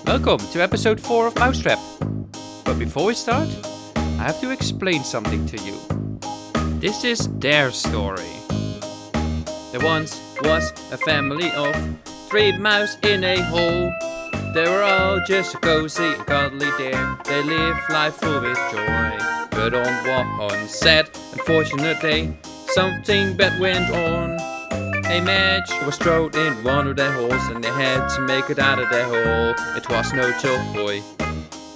Welcome to episode 4 of Mousetrap. But before we start, I have to explain something to you. This is their story. There once was a family of 3 mice in a hole. They were all just cozy and cuddly there. They lived life full with joy. But on one sad, unfortunate day, something bad went on. A match was thrown in one of their holes and they had to make it out of their hole. It was no toy.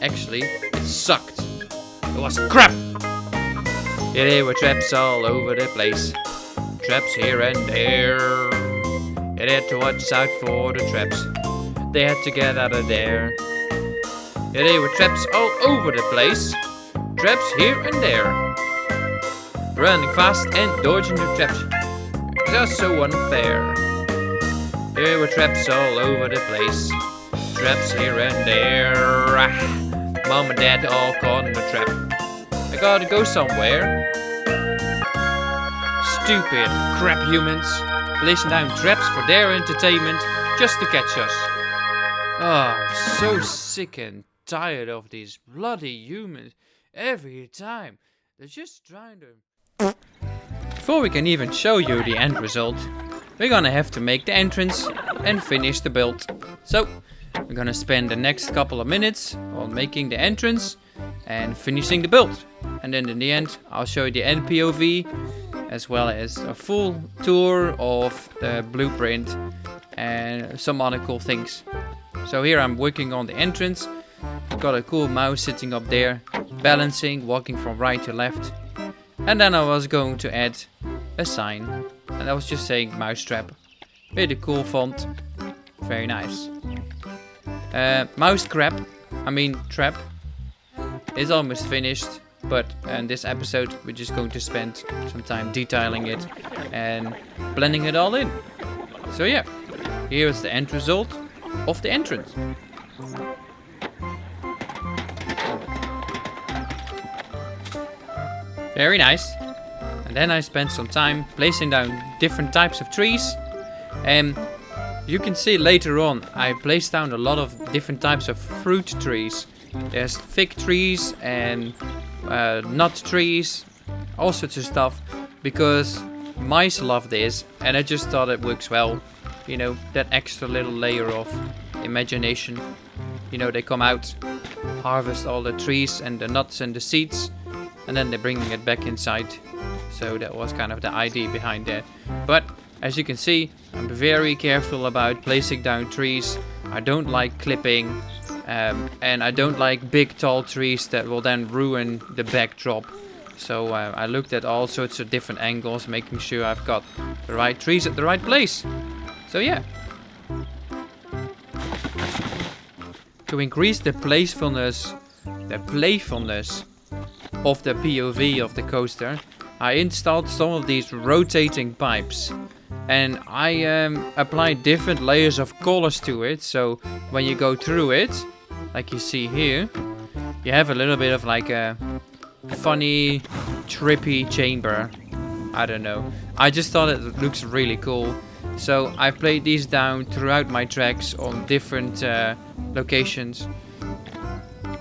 Actually, it sucked. It was crap. Yeah, there were traps all over the place. Traps here and there. Yeah, they had to watch out for the traps. They had to get out of there. Yeah, there were traps all over the place. Traps here and there. Running fast and dodging the traps. Just so unfair. There were traps all over the place. Traps here and there. Mom and Dad all caught in a trap. I gotta go somewhere. Stupid crap humans. Placing down traps for their entertainment just to catch us. Oh, I'm so sick and tired of these bloody humans. Every time. They're just trying to... Before we can even show you the end result, we're gonna have to make the entrance and finish the build. So, we're gonna spend the next couple of minutes on making the entrance and finishing the build. And then in the end, I'll show you the end POV, as well as a full tour of the blueprint and some other cool things. So here I'm working on the entrance. I've got a cool mouse sitting up there, balancing, walking from right to left. And then I was going to add a sign. And I was just saying Mousetrap. With a cool font. Very nice. Trap is almost finished. But in this episode we're just going to spend some time detailing it and blending it all in. So yeah, here's the end result of the entrance. Very nice. And then I spent some time placing down different types of trees. And you can see later on I placed down a lot of different types of fruit trees. There's fig trees and nut trees, all sorts of stuff, because mice love this and I just thought it works well. You know, that extra little layer of imagination. You know, they come out, harvest all the trees and the nuts and the seeds, and then they're bringing it back inside. So that was kind of the idea behind that. But as you can see, I'm very careful about placing down trees. I don't like clipping, and I don't like big tall trees that will then ruin the backdrop. So I looked at all sorts of different angles, making sure I've got the right trees at the right place. So yeah. To increase the playfulness of the POV of the coaster, I installed some of these rotating pipes. And I applied different layers of colors to it. So when you go through it, like you see here, you have a little bit of like a funny, trippy chamber. I don't know. I just thought it looks really cool. So I've played these down throughout my tracks on different locations.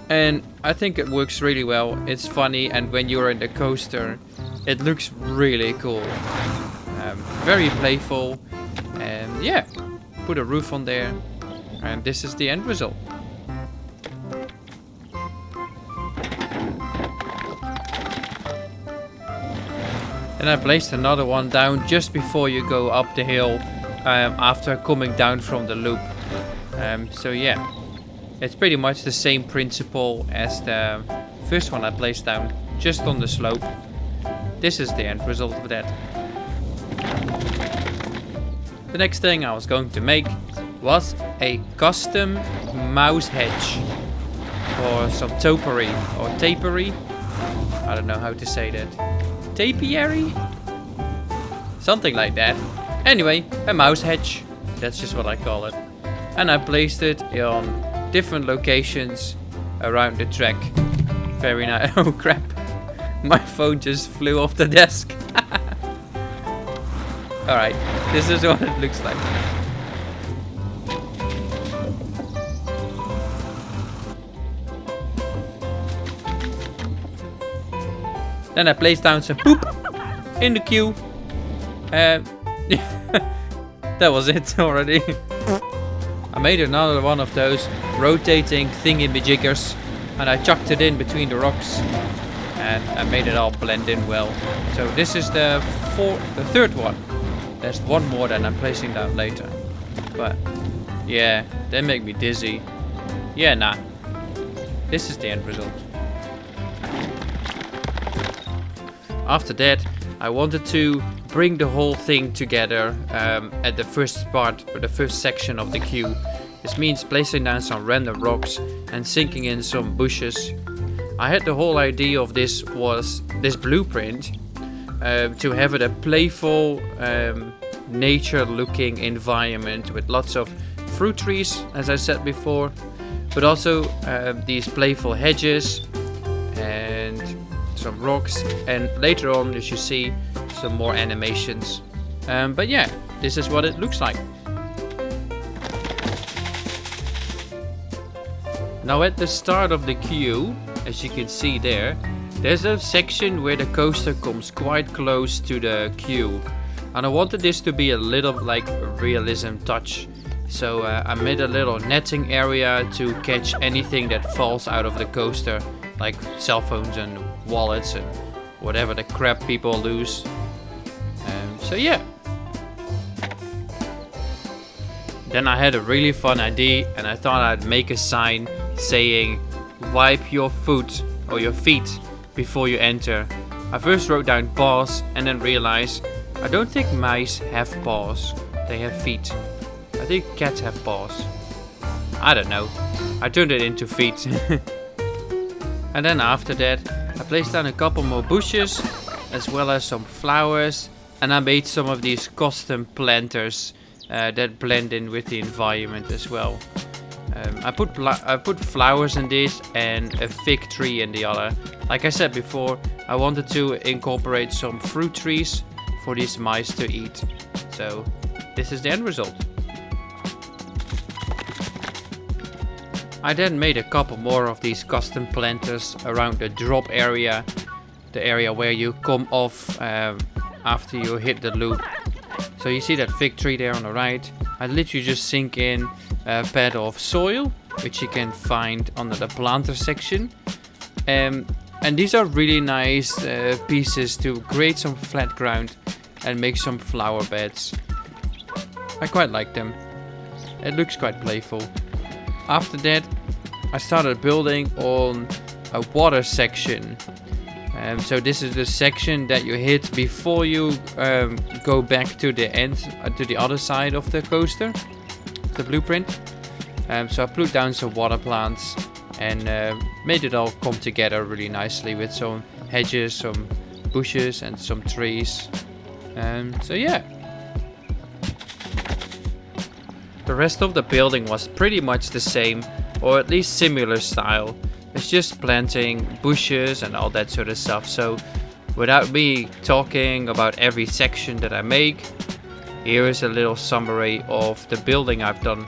And I think it works really well. It's funny, and when you're in the coaster, it looks really cool. Very playful. And yeah, put a roof on there. And this is the end result. And I placed another one down just before you go up the hill, after coming down from the loop. So yeah, it's pretty much the same principle as the first one I placed down, just on the slope. This is the end result of that. The next thing I was going to make was a custom mouse hedge, or some topiary or tapery. I don't know how to say that. Tapiary? Something like that. Anyway, a mouse hedge. That's just what I call it. And I placed it on different locations around the track. Very nice. Oh crap. My phone just flew off the desk. Alright, this is what it looks like. Then I placed down some poop in the queue. That was it already. I made another one of those rotating thingy-majiggers, and I chucked it in between the rocks, and I made it all blend in well. So this is the third one. There's one more that I'm placing down later. But yeah, they make me dizzy. Yeah, nah. This is the end result. After that, I wanted to bring the whole thing together at the first part, or the first section of the queue. This means placing down some random rocks and sinking in some bushes. I had the whole idea of this blueprint to have it a playful, nature-looking environment with lots of fruit trees, as I said before, but also these playful hedges and some rocks, and later on, as you see, some more animations. But yeah, this is what it looks like. Now at the start of the queue, as you can see there's a section where the coaster comes quite close to the queue. And I wanted this to be a little like a realism touch. So I made a little netting area to catch anything that falls out of the coaster, like cell phones and wallets and whatever the crap people lose. So yeah. Then I had a really fun idea, and I thought I'd make a sign saying wipe your foot or your feet before you enter. I first wrote down paws and then realized I don't think mice have paws, they have feet. I think cats have paws. I don't know. I turned it into feet. And then after that I placed down a couple more bushes as well as some flowers, and I made some of these custom planters that blend in with the environment as well. I put flowers in this and a fig tree in the other. Like I said before, I wanted to incorporate some fruit trees for these mice to eat. So this is the end result. I then made a couple more of these custom planters around the drop area, the area where you come off after you hit the loop. So you see that fig tree there on the right. I literally just sink in a pad of soil, which you can find under the planter section. And these are really nice pieces to create some flat ground and make some flower beds. I quite like them. It looks quite playful. After that, I started building on a water section. So this is the section that you hit before you go back to the end, to the other side of the coaster, the blueprint. So I put down some water plants and made it all come together really nicely with some hedges, some bushes and some trees. So yeah. The rest of the building was pretty much the same, or at least similar style. It's just planting bushes and all that sort of stuff. So without me talking about every section that I make, here is a little summary of the building I've done.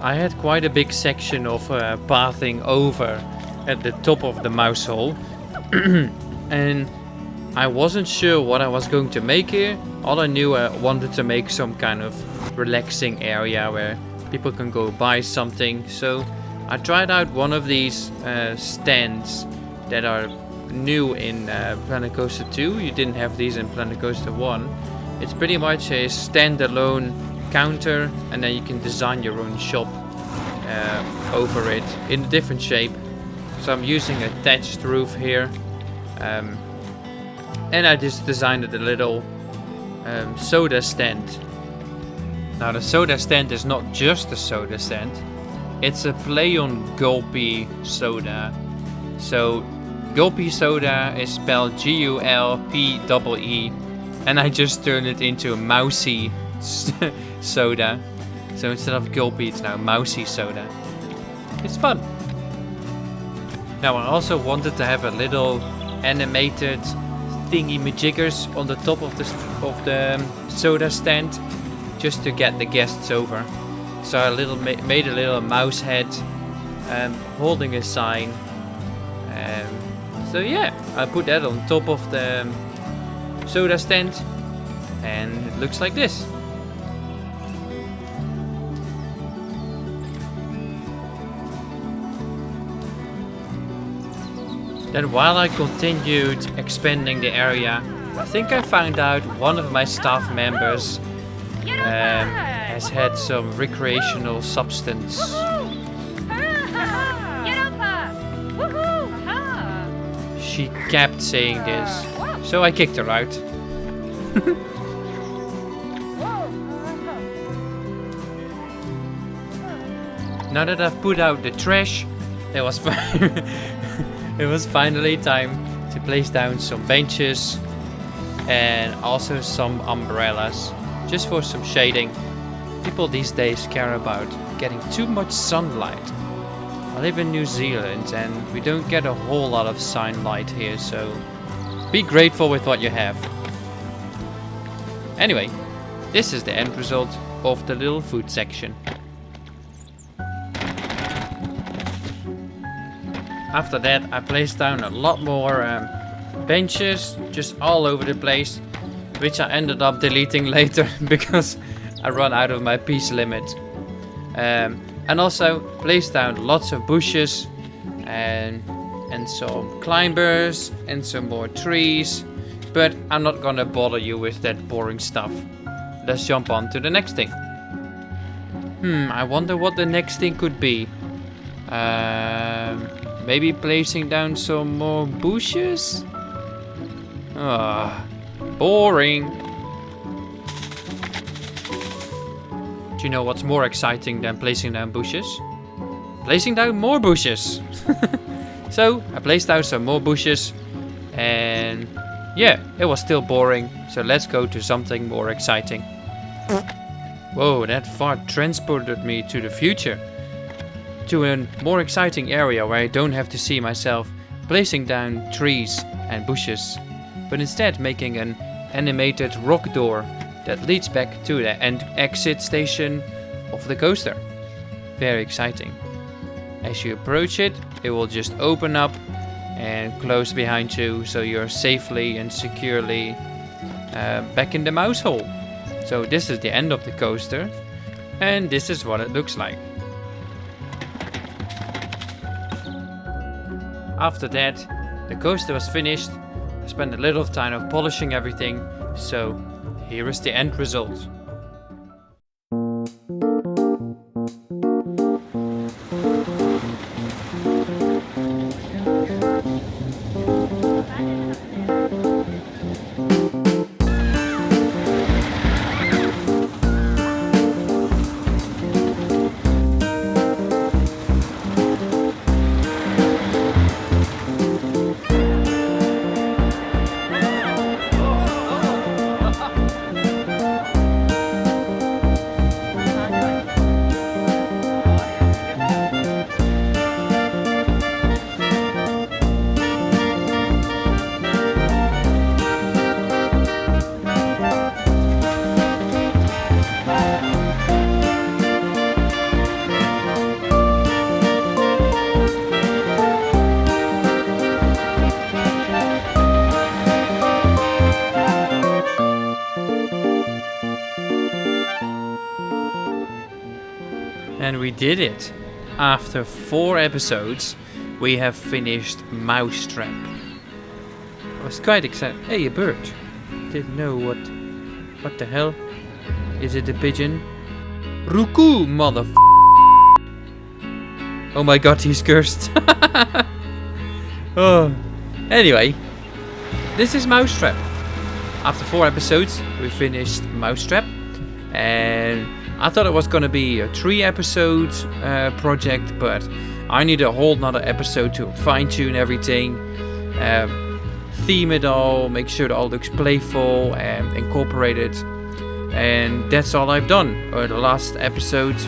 I had quite a big section of pathing over at the top of the mouse hole. And I wasn't sure what I was going to make here. All I knew, I wanted to make some kind of relaxing area where people can go buy something. So I tried out one of these stands that are new in Planet Coaster 2. You didn't have these in Planet Coaster 1. It's pretty much a standalone counter, and then you can design your own shop over it in a different shape. So I'm using a thatched roof here, and I just designed a little soda stand. Now the soda stand is not just a soda stand, it's a play on Gulpy soda. So Gulpy soda is spelled Gulpee, and I just turned it into a mousy soda. So instead of gulpy, it's now mousy soda. It's fun. Now I also wanted to have a little animated thingy-majiggers on the top of the soda stand, just to get the guests over. So I made a little mouse head holding a sign. So yeah, I put that on top of the soda stand, and it looks like this. Then while I continued expanding the area, I think I found out one of my staff members has had some recreational substance. She kept saying this, so I kicked her out. Now that I've put out the trash, it was finally time to place down some benches and also some umbrellas, just for some shading. People these days care about getting too much sunlight. I live in New Zealand and we don't get a whole lot of sunlight here, so be grateful with what you have. Anyway, this is the end result of the little food section. After that, I placed down a lot more benches just all over the place, which I ended up deleting later because I run out of my piece limit. And also placed down lots of bushes and some climbers and some more trees, but I'm not gonna bother you with that boring stuff. Let's jump on to the next thing. I wonder what the next thing could be. Maybe placing down some more bushes? Boring. Do you know what's more exciting than placing down bushes? Placing down more bushes. So I placed down some more bushes, and yeah, it was still boring. So let's go to something more exciting. Whoa, that fart transported me to the future. To a more exciting area where I don't have to see myself placing down trees and bushes, but instead making an animated rock door that leads back to the exit station of the coaster. Very exciting. As you approach it, it will just open up and close behind you, so you're safely and securely back in the mouse hole. So this is the end of the coaster, and this is what it looks like. After that, the coaster was finished. I spent a little time of polishing everything, so here is the end result. And we did it. After 4 episodes, we have finished Mousetrap. I was quite excited. Hey, a bird. Didn't know what the hell? Is it a pigeon? Ruku, motherf***. Oh my god, he's cursed. Oh. Anyway, this is Mousetrap. After 4 episodes, we finished Mousetrap. And I thought it was going to be a 3-episode project, but I need a whole nother episode to fine-tune everything, theme it all, make sure it all looks playful and incorporate it. And that's all I've done. The last episode,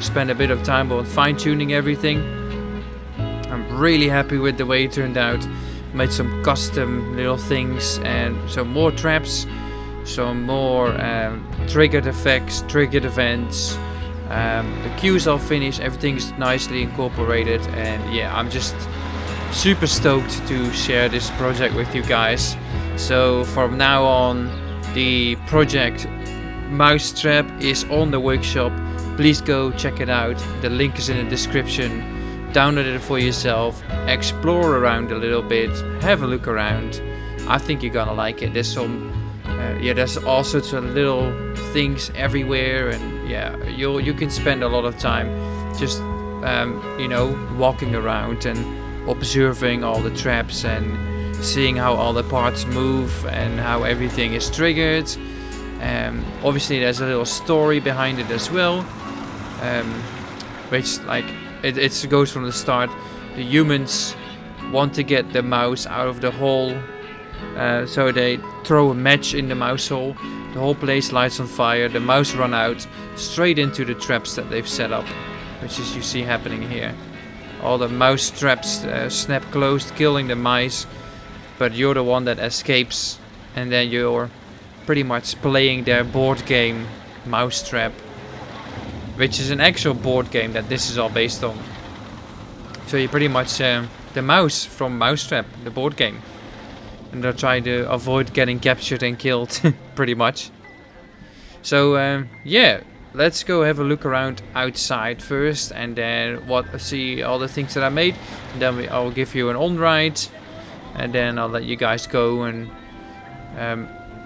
spent a bit of time on fine-tuning everything. I'm really happy with the way it turned out. Made some custom little things and some more traps, some more triggered effects, triggered events. The cues all finished, everything's nicely incorporated, and yeah, I'm just super stoked to share this project with you guys. So from now on, the project Mousetrap is on the workshop. Please go check it out. The link is in the description. Download it for yourself, explore around a little bit, have a look around. I think you're gonna like it. There's some there's all sorts of little things everywhere, and yeah, you can spend a lot of time just walking around and observing all the traps and seeing how all the parts move and how everything is triggered. Obviously there's a little story behind it as well, which it goes from the start. The humans want to get the mouse out of the hole, so they throw a match in the mouse hole. The whole place lights on fire. The mouse run out straight into the traps that they've set up, which is you see happening here. All the mouse traps snap closed, killing the mice, but you're the one that escapes, and then you're pretty much playing their board game Mousetrap, which is an actual board game that this is all based on. So you're pretty much the mouse from Mousetrap, the board game. And they're trying to avoid getting captured and killed, pretty much. So yeah, let's go have a look around outside first, and then see all the things that I made. And then I'll give you an on-ride, and then I'll let you guys go and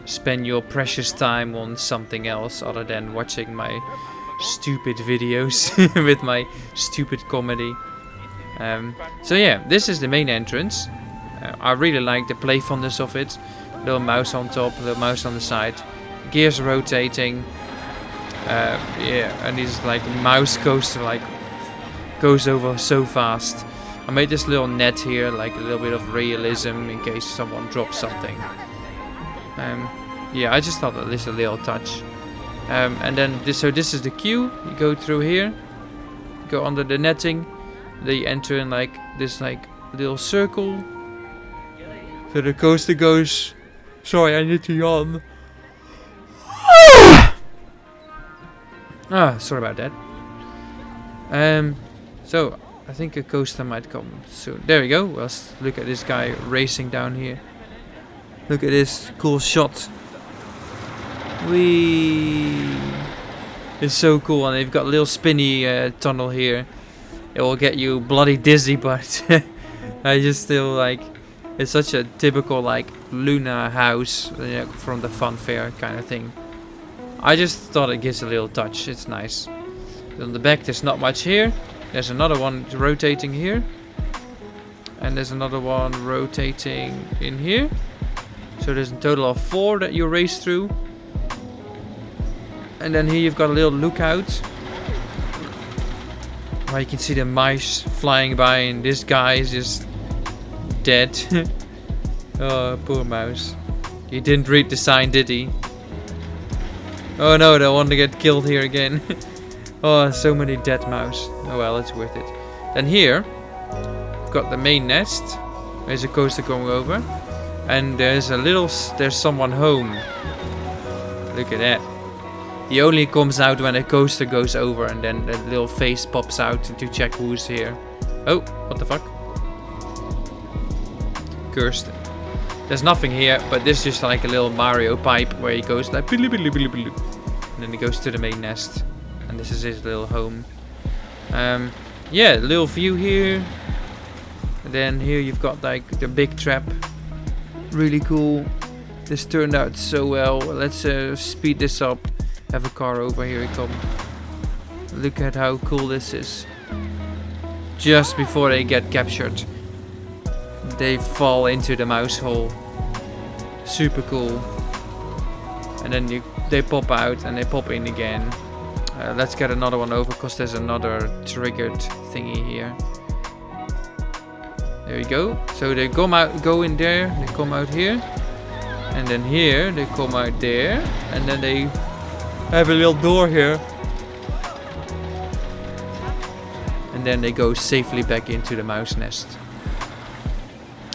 spend your precious time on something else other than watching my stupid videos with my stupid comedy. So yeah, this is the main entrance. I really like the playfulness of it. Little mouse on top, little mouse on the side, gears rotating. Yeah, and this like mouse coaster goes over so fast. I made this little net here, like a little bit of realism in case someone drops something. Yeah, I just thought that this is a little touch. And then this is the queue. You go through here, go under the netting. They enter in like this little circle. So the coaster goes. Sorry, I need to yawn. Sorry about that. So I think a coaster might come soon. There we go. Let's look at this guy racing down here. Look at this cool shot. Whee! It's so cool, and they've got a little spinny tunnel here. It will get you bloody dizzy, but I just still like. It's such a typical like Luna house, from the fun fair kind of thing. I just thought it gives a little touch. It's nice. On the back, there's not much here. There's another one rotating here, and there's another one rotating in here. So there's a total of 4 that you race through. And then here you've got a little lookout, where you can see the mice flying by, and this guy is just dead. Oh, poor mouse. He didn't read the sign, did he? Oh no, they want to get killed here again. Oh, so many dead mouse. Oh well, it's worth it. Then here, we've got the main nest. There's a coaster going over. And there's someone home. Look at that. He only comes out when a coaster goes over, and then the little face pops out to check who's here. Oh, what the fuck? Cursed. There's nothing here, but this is just like a little Mario pipe where he goes like and then he goes to the main nest, and this is his little home. Yeah, little view here. And then here you've got like the big trap. Really cool. This turned out so well. Let's speed this up. Have a car over, here we come. Look at how cool this is. Just before they get captured, they fall into the mouse hole. Super cool. And then they pop out and they pop in again. Let's get another one over, because there's another triggered thingy here. There we go. So they go in there, they come out here. And then here, they come out there. And then they I have a little door here. And then they go safely back into the mouse nest.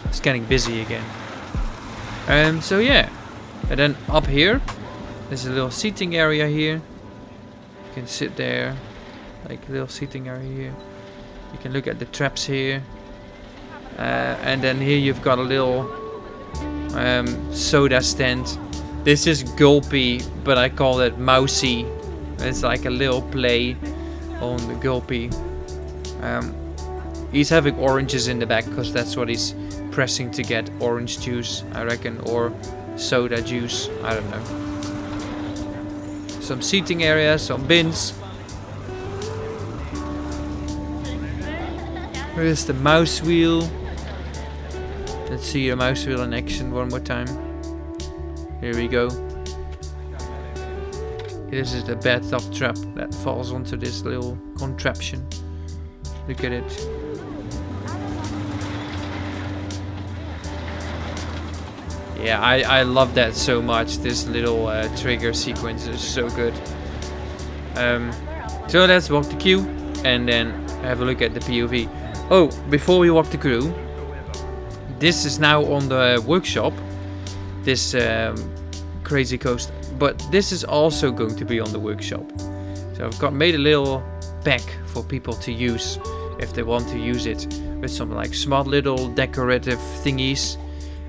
It's getting busy again. So yeah. And then up here, there's a little seating area here. You can sit there. Like a little seating area here. You can look at the traps here. And then here you've got a little soda stand. This is gulpy, but I call it mousy. It's like a little play on the gulpy. He's having oranges in the back because that's what he's pressing to get. Orange juice, I reckon, or soda juice. I don't know. Some seating area, some bins. Here's the mouse wheel. Let's see the mouse wheel in action one more time. Here we go. This is the bathtub trap that falls onto this little contraption. Look at it. Yeah, I love that so much. This little trigger sequence is so good. So let's walk the queue and then have a look at the POV. Oh, before we walk the queue, this is now on the workshop. This crazy coaster, but this is also going to be on the workshop. So I've made a little pack for people to use if they want to use it, with some like smart little decorative thingies.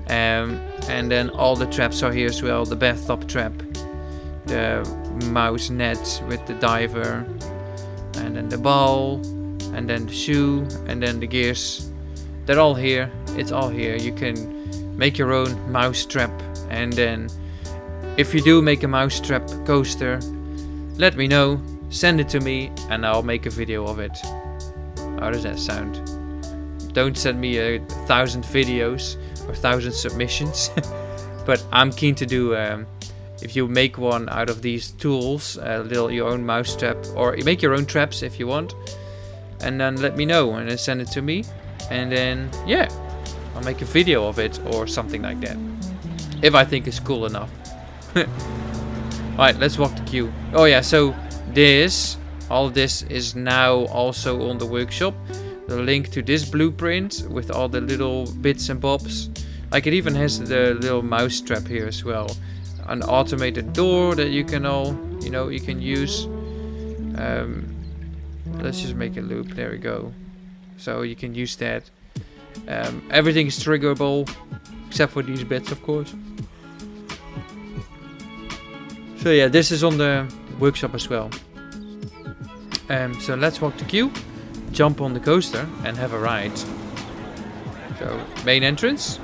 And then all the traps are here as well. The bathtub trap, the mouse net with the diver, and then the ball, and then the shoe, and then the gears. They're all here. It's all here. You can make your own mouse trap, and then if you do make a mouse trap coaster, let me know, send it to me, and I'll make a video of it. How does that sound? Don't send me 1,000 videos or 1,000 submissions, but I'm keen to do. If you make one out of these tools, your own mouse trap, or you make your own traps if you want, and then let me know and then send it to me, and then yeah, I'll make a video of it or something like that, if I think it's cool enough. Alright, let's walk the queue. Oh yeah, so all this is now also on the workshop. The link to this blueprint with all the little bits and bobs. Like it even has the little mouse trap here as well. An automated door that you can you can use. Let's just make a loop. There we go. So you can use that. Everything is triggerable, except for these bits, of course. So yeah, this is on the workshop as well. So let's walk the queue, jump on the coaster, and have a ride. So main entrance.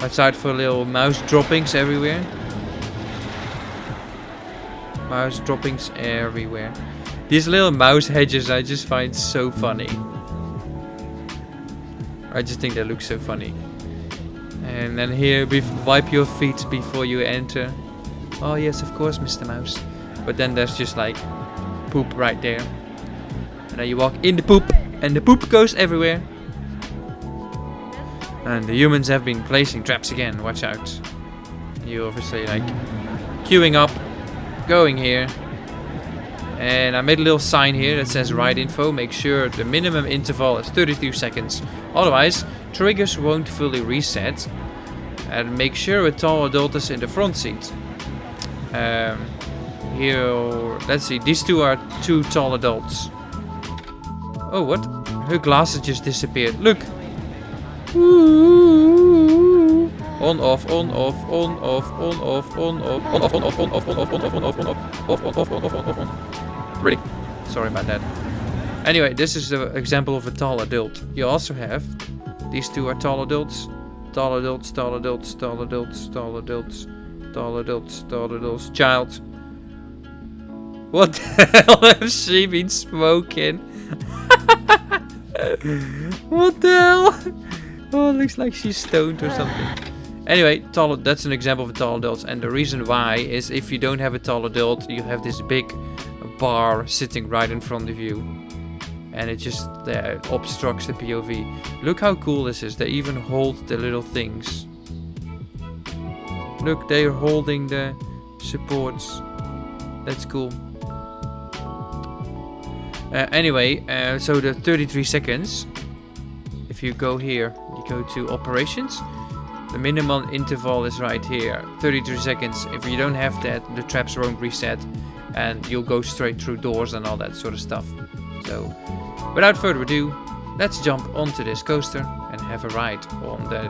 Watch out for little mouse droppings everywhere. Mouse droppings everywhere. These little mouse hedges I just find so funny. I just think they look so funny. And then here, wipe your feet before you enter. Oh yes, of course, Mr. Mouse. But then there's just like poop right there. And then you walk in the poop, and the poop goes everywhere. And the humans have been placing traps again, watch out. You obviously like queuing up, going here. And I made a little sign here that says ride info. Make sure the minimum interval is 32 seconds. Otherwise, triggers won't fully reset. And make sure a tall adult is in the front seat. Here, let's see, these two are two tall adults. Oh, what? Her glasses just disappeared. Look! Ooh. On off, on off, on off, on off, on off, on off, on off, on off, on off, on off, on off, on off, off, on off, on off, on off, on. Really? Sorry about that. Anyway, this is the example of a tall adult. You also have these two are tall adults. Tall adults, tall adults, tall adults, tall adults, tall adults, tall adults, child. What the hell has she been smoking? What the hell? Oh, it looks like she's stoned or something. Anyway, that's an example of a tall adult. And the reason why is if you don't have a tall adult, you have this big bar sitting right in front of you. And it just obstructs the POV. Look how cool this is. They even hold the little things. Look, they're holding the supports. That's cool. Anyway, so the 33 seconds. If you go here, you go to operations. The minimum interval is right here, 33 seconds. If you don't have that, the traps won't reset and you'll go straight through doors and all that sort of stuff. So, without further ado, let's jump onto this coaster and have a ride on the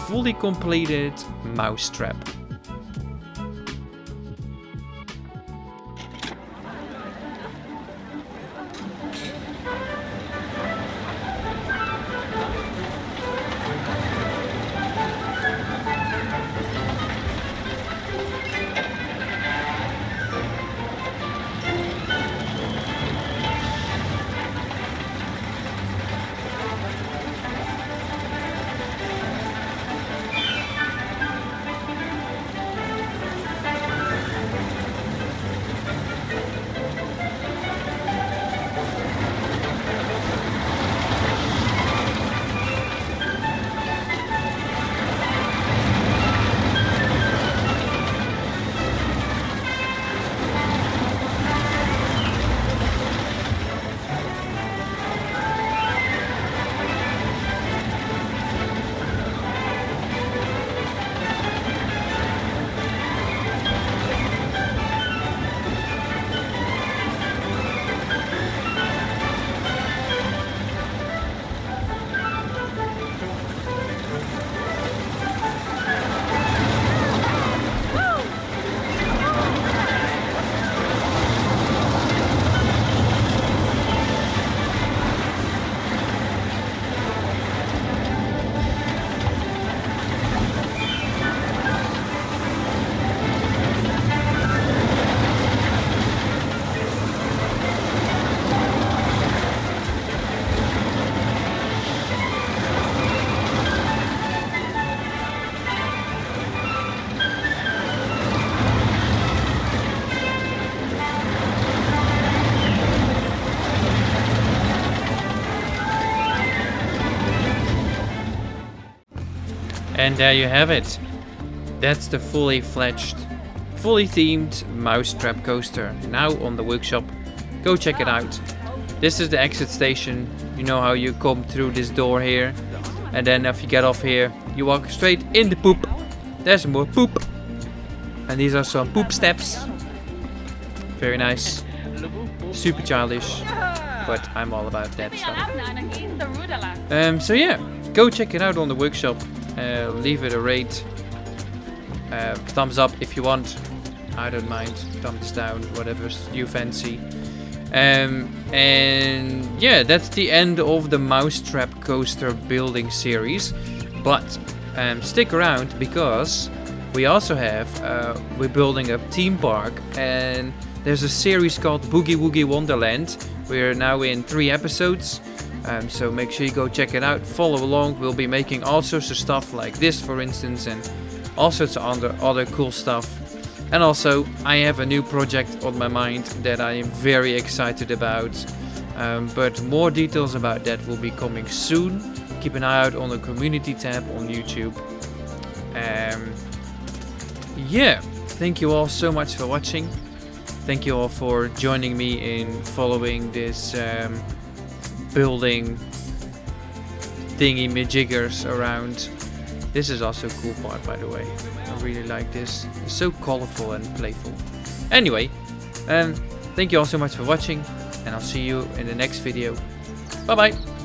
fully completed mousetrap. And there you have it. That's the fully fledged, fully themed mousetrap coaster now on the workshop. Go check it out. This is the exit station. You know how you come through this door here. And then if you get off here, you walk straight in the poop. There's more poop. And these are some poop steps. Very nice. Super childish. But I'm all about that stuff. So yeah, go check it out on the workshop. Leave it a rate. Thumbs up if you want. I don't mind. Thumbs down, whatever you fancy. And yeah, that's the end of the mousetrap coaster building series. But stick around because we also have we're building a theme park, and there's a series called Boogie Woogie Wonderland. We're now in 3 episodes. So make sure you go check it out, follow along. We'll be making all sorts of stuff like this, for instance, and all sorts of other cool stuff. And also, I have a new project on my mind that I am very excited about. But more details about that will be coming soon. Keep an eye out on the community tab on YouTube. Yeah, thank you all so much for watching. Thank you all for joining me in following this building thingy-majiggers around. This is also a cool part, by the way. I really like this. It's so colorful and playful. Anyway, thank you all so much for watching, and I'll see you in the next video. Bye bye!